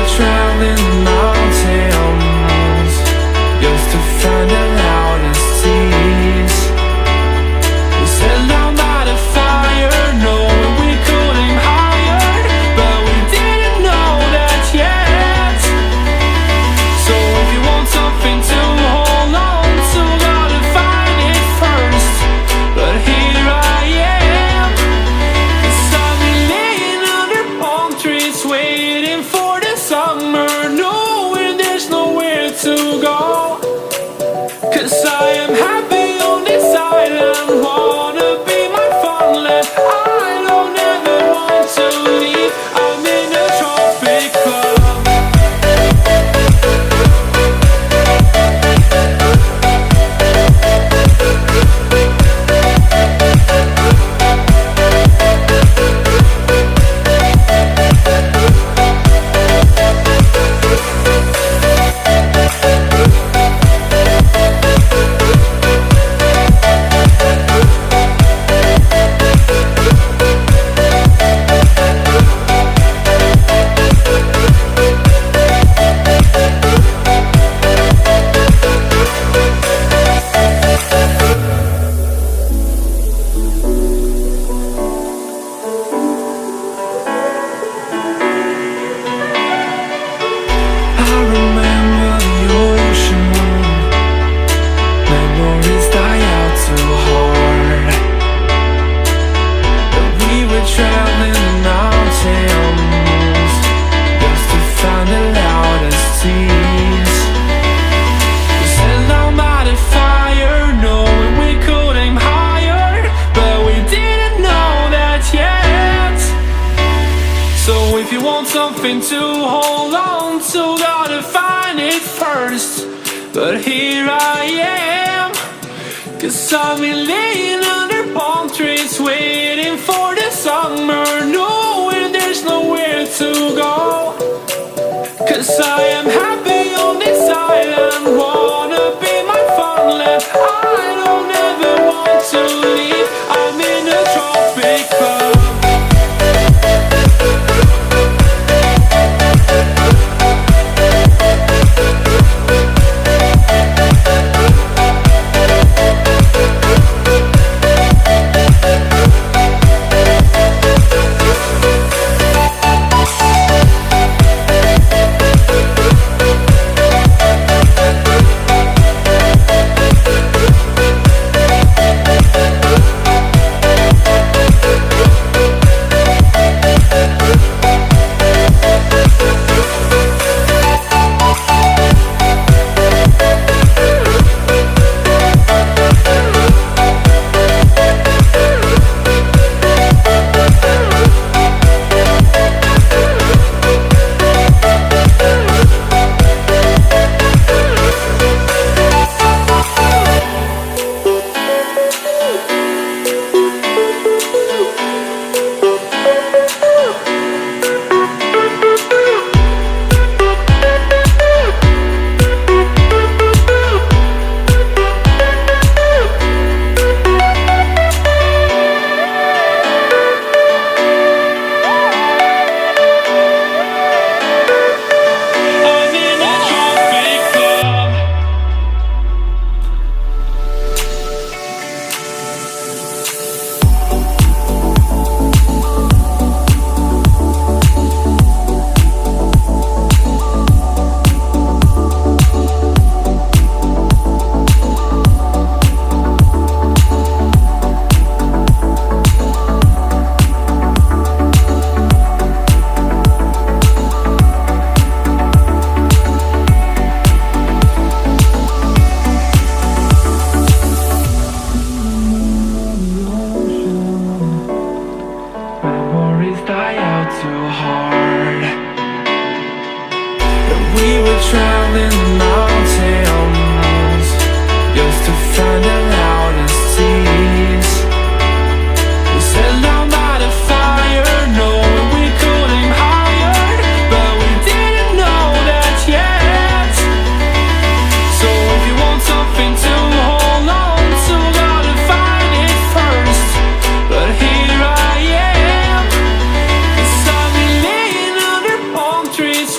were traveling the mountains just to find the loudest seas. We set down by the fire, knowing we could aim higher, but we didn't know that yet. So if you want something to hold on to, gotta find it first. But here I am, 'cause I've been laying under palm trees waiting for the summer, knowing there's nowhere to go. 'Cause I am happy on this island, wanna be my farmland. I don't ever want to leave, I'm in a tropic club. I remember the ocean, memories die out too hard. But we were traveling the mountains just to find the loudest seas. We sat down by the fire, knowing we could aim higher, but we didn't know that yet. So if you want something to hold on to, gotta find it first. But here I am, 'cause I've been laying under palm trees waiting for the summer, knowing there's nowhere to go. 'Cause I am happy on this island, wanna be my farmland. I don't ever want to leave, I'm in a tropic club.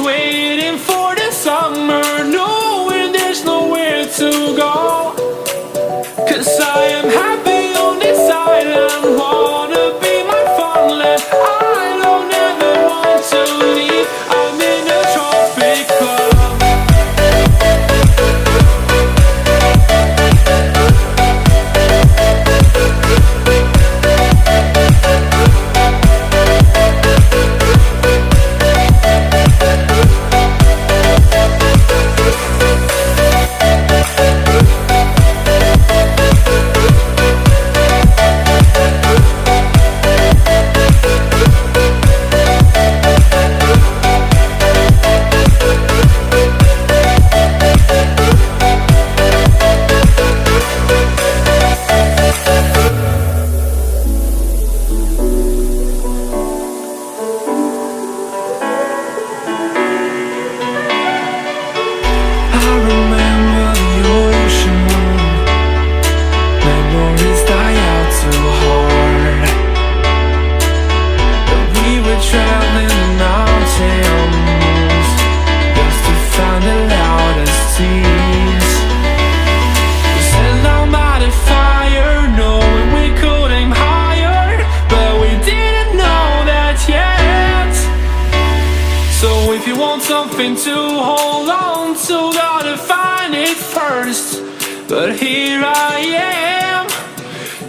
Wait If you want something to hold on to, gotta find it first. But here I am,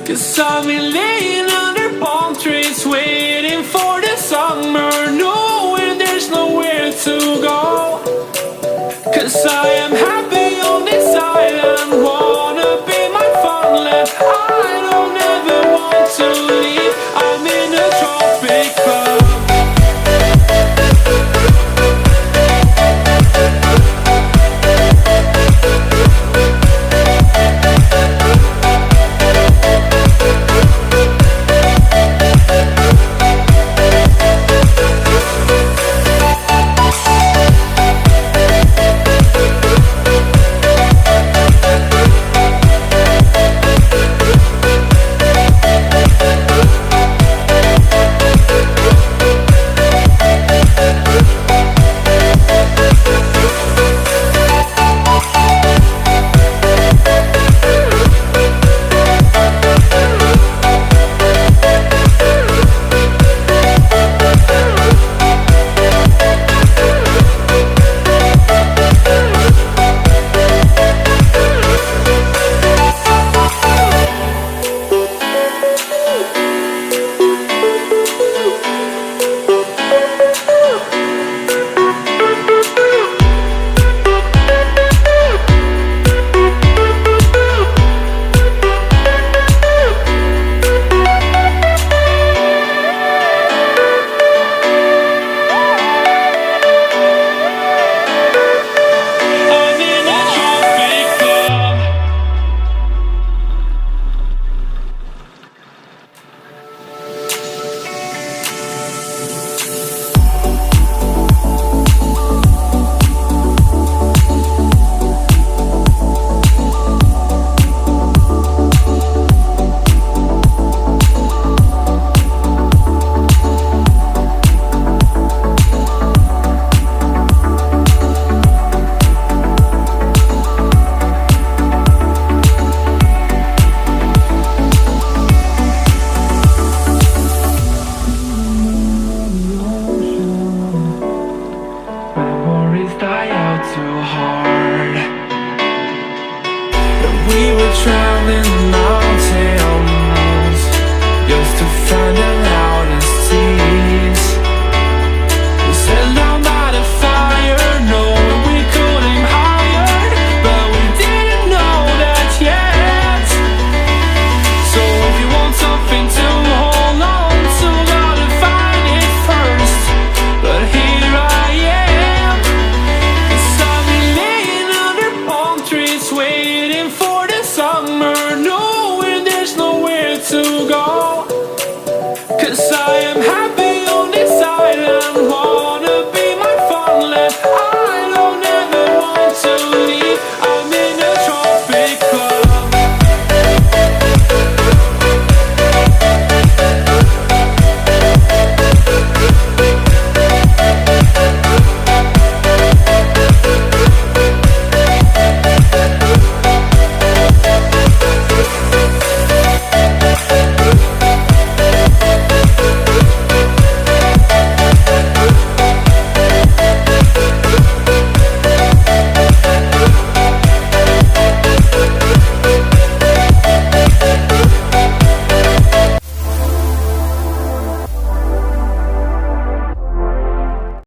'cause I've been laying under palm trees waiting for the